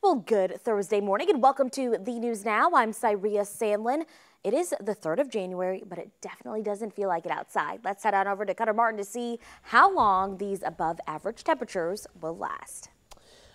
Well, good Thursday morning and welcome to the news now. I'm Cyria Sandlin. It is the 3rd of January, but it definitely doesn't feel like it outside. Let's head on over to Cutter Martin to see how long these above average temperatures will last.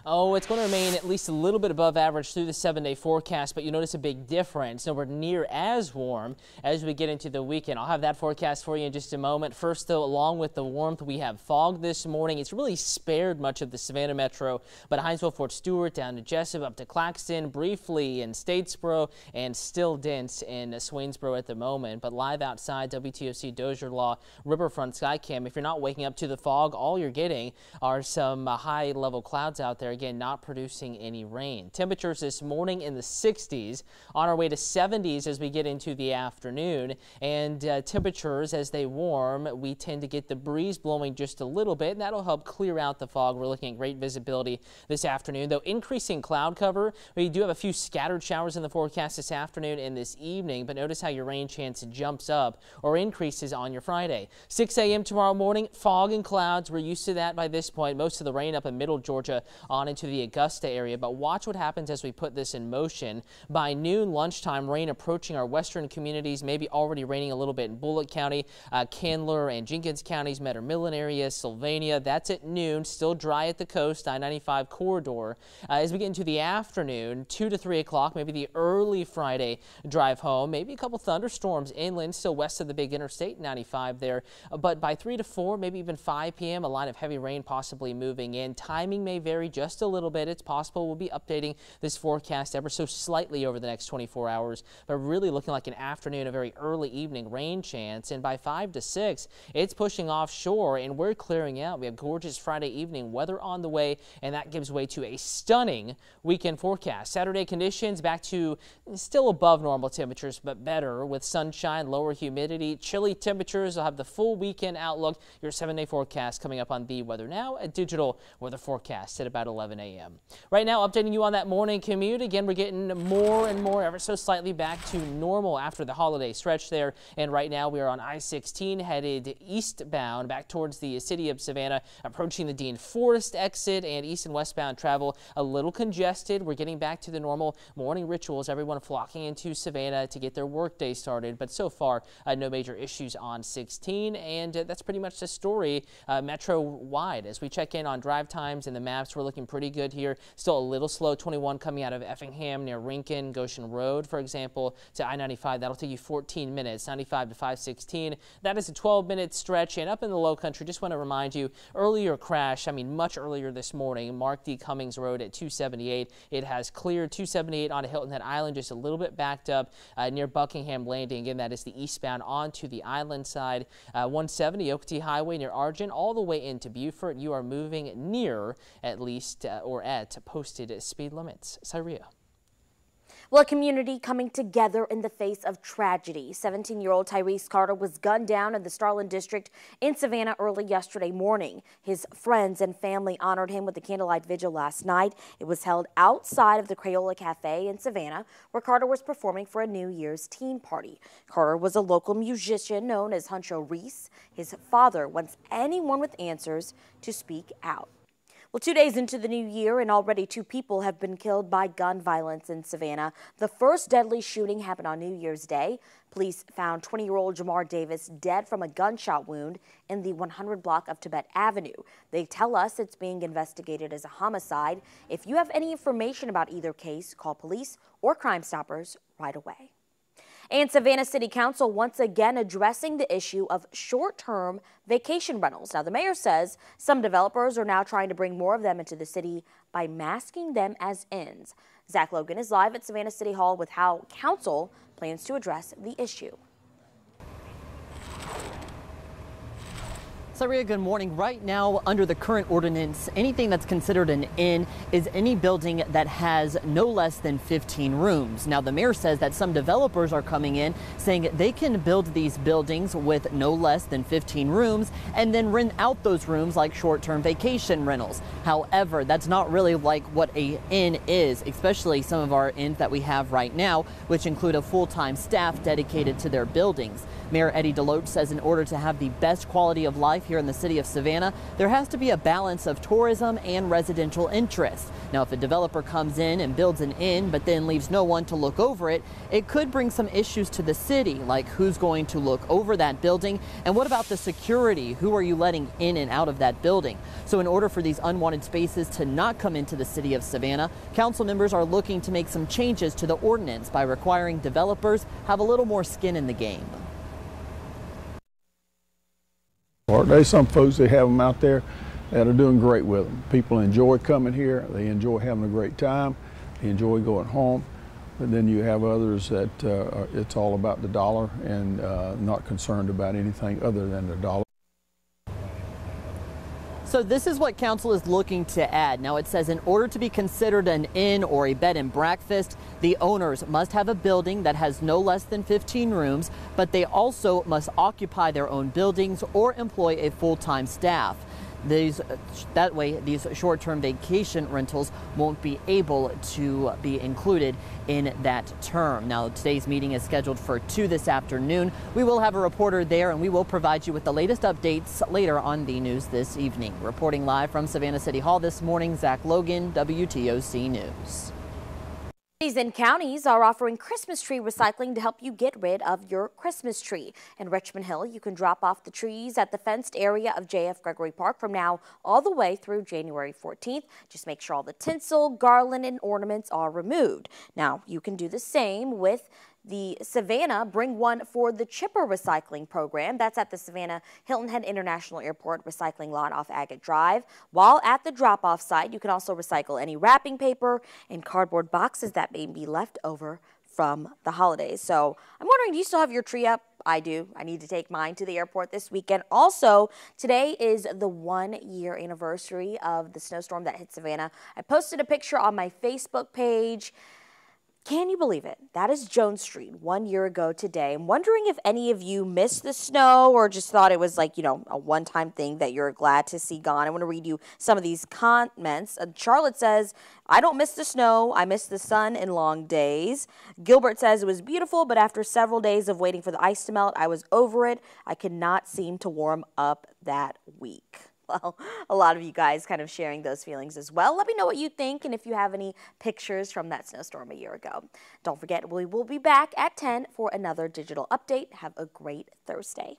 Oh, it's going to remain at least a little bit above average through the 7-day forecast, but you notice a big difference. Nowhere near as warm as we get into the weekend. I'll have that forecast for you in just a moment. First, though, along with the warmth, we have fog this morning. It's really spared much of the Savannah metro, but Hinesville, Fort Stewart, down to Jessup, up to Claxton, briefly in Statesboro, and still dense in Swainsboro at the moment. But live outside, WTOC Dozier Law Riverfront Skycam. If you're not waking up to the fog, all you're getting are some high-level clouds out there. Again, not producing any rain. Temperatures this morning in the 60s, on our way to 70s as we get into the afternoon. And temperatures as they warm, we tend to get the breeze blowing just a little bit, and that'll help clear out the fog. We're looking at great visibility this afternoon, though increasing cloud cover. We do have a few scattered showers in the forecast this afternoon and this evening, but notice how your rain chance jumps up or increases on your Friday. 6 a.m. tomorrow morning, fog and clouds. We're used to that by this point. Most of the rain up in middle Georgia on into the Augusta area, but watch what happens as we put this in motion. By noon, lunchtime, rain approaching our western communities, maybe already raining a little bit in Bullock County, Candler and Jenkins counties, Medgar-Millen area, Sylvania. That's at noon. Still dry at the coast, I-95 corridor. As we get into the afternoon, 2 to 3 o'clock, maybe the early Friday drive home, maybe a couple thunderstorms inland, still west of the big interstate 95 there. But by 3 to 4, maybe even 5 p.m., a line of heavy rain possibly moving in. Timing may vary just a little bit. It's possible we'll be updating this forecast ever so slightly over the next 24 hours, but really looking like an afternoon, a very early evening rain chance. And by 5 to 6, it's pushing offshore and we're clearing out. We have gorgeous Friday evening weather on the way, and that gives way to a stunning weekend forecast. Saturday conditions back to still above normal temperatures, but better with sunshine, lower humidity, chilly temperatures. We'll have the full weekend outlook. Your 7-day forecast coming up on the Weather Now, a digital weather forecast at about 11 a.m. Right now, updating you on that morning commute. Again, we're getting more and more, ever so slightly back to normal after the holiday stretch there. And right now, we are on I-16 headed eastbound back towards the city of Savannah, approaching the Dean Forest exit, and east and westbound travel a little congested. We're getting back to the normal morning rituals. Everyone flocking into Savannah to get their workday started. But so far, no major issues on 16. And that's pretty much the story metro-wide. As we check in on drive times and the maps, we're looking pretty good here. Still a little slow. 21 coming out of Effingham near Rincon, Goshen Road, for example, to I-95. That'll take you 14 minutes. 95 to 516. That is a 12-minute stretch. And up in the low country, just want to remind you, earlier crash, much earlier this morning, Mark D. Cummings Road at 278. It has cleared 278 onto Hilton Head Island, just a little bit backed up near Buckingham Landing. Again, that is the eastbound onto the island side. 170 Okeechobee Highway near Argent, all the way into Beaufort. You are moving near at least or at posted speed limits. Cyria. Well, a community coming together in the face of tragedy. 17-year-old Tyrese Carter was gunned down in the Starland district in Savannah early yesterday morning. His friends and family honored him with a candlelight vigil last night. It was held outside of the Crayola Cafe in Savannah, where Carter was performing for a New Year's teen party. Carter was a local musician known as Huncho Reese. His father wants anyone with answers to speak out. Well, 2 days into the new year, and already 2 people have been killed by gun violence in Savannah. The first deadly shooting happened on New Year's Day. Police found 20-year-old Jamar Davis dead from a gunshot wound in the 100 block of Tibet Avenue. They tell us it's being investigated as a homicide. If you have any information about either case, call police or Crime Stoppers right away. And Savannah City Council once again addressing the issue of short-term vacation rentals. Now, the mayor says some developers are now trying to bring more of them into the city by masking them as inns. Zach Logan is live at Savannah City Hall with how council plans to address the issue. Cyria, good morning. Right now, under the current ordinance, anything that's considered an inn is any building that has no less than 15 rooms. Now, the mayor says that some developers are coming in saying they can build these buildings with no less than 15 rooms and then rent out those rooms like short-term vacation rentals. However, that's not really like what an inn is, especially some of our inns that we have right now, which include a full-time staff dedicated to their buildings. Mayor Eddie Deloach says in order to have the best quality of life here in the city of Savannah, there has to be a balance of tourism and residential interest. Now, if a developer comes in and builds an inn but then leaves no one to look over it, it could bring some issues to the city, like who's going to look over that building and what about the security? Who are you letting in and out of that building? So in order for these unwanted spaces to not come into the city of Savannah, council members are looking to make some changes to the ordinance by requiring developers have a little more skin in the game. There's some folks that have them out there that are doing great with them. People enjoy coming here. They enjoy having a great time. They enjoy going home. But then you have others that it's all about the dollar and not concerned about anything other than the dollar. So this is what council is looking to add. Now it says in order to be considered an inn or a bed and breakfast, the owners must have a building that has no less than 15 rooms, but they also must occupy their own buildings or employ a full-time staff. That way, these short-term vacation rentals won't be able to be included in that term. Now, today's meeting is scheduled for 2 this afternoon. We will have a reporter there, and we will provide you with the latest updates later on the news this evening. Reporting live from Savannah City Hall this morning, Zach Logan, WTOC News. Cities and counties are offering Christmas tree recycling to help you get rid of your Christmas tree. In Richmond Hill, you can drop off the trees at the fenced area of J.F. Gregory Park from now all the way through January 14th. Just make sure all the tinsel, garland, and ornaments are removed. Now, you can do the same with the Savannah Bring One for the Chipper recycling program. That's at the Savannah Hilton Head International Airport recycling lot off Agate Drive. While at the drop-off site, you can also recycle any wrapping paper and cardboard boxes that may be left over from the holidays. So I'm wondering, do you still have your tree up? I do. I need to take mine to the airport this weekend. Also, today is the 1-year anniversary of the snowstorm that hit Savannah. I posted a picture on my Facebook page. Can you believe it? That is Jones Street 1 year ago today. I'm wondering if any of you missed the snow or just thought it was like, you know, a one-time thing that you're glad to see gone. I want to read you some of these comments. Charlotte says, I don't miss the snow. I miss the sun and long days. Gilbert says it was beautiful, but after several days of waiting for the ice to melt, I was over it. I could not seem to warm up that week. Well, a lot of you guys kind of sharing those feelings as well. Let me know what you think and if you have any pictures from that snowstorm a year ago. Don't forget, we will be back at 10 for another digital update. Have a great Thursday.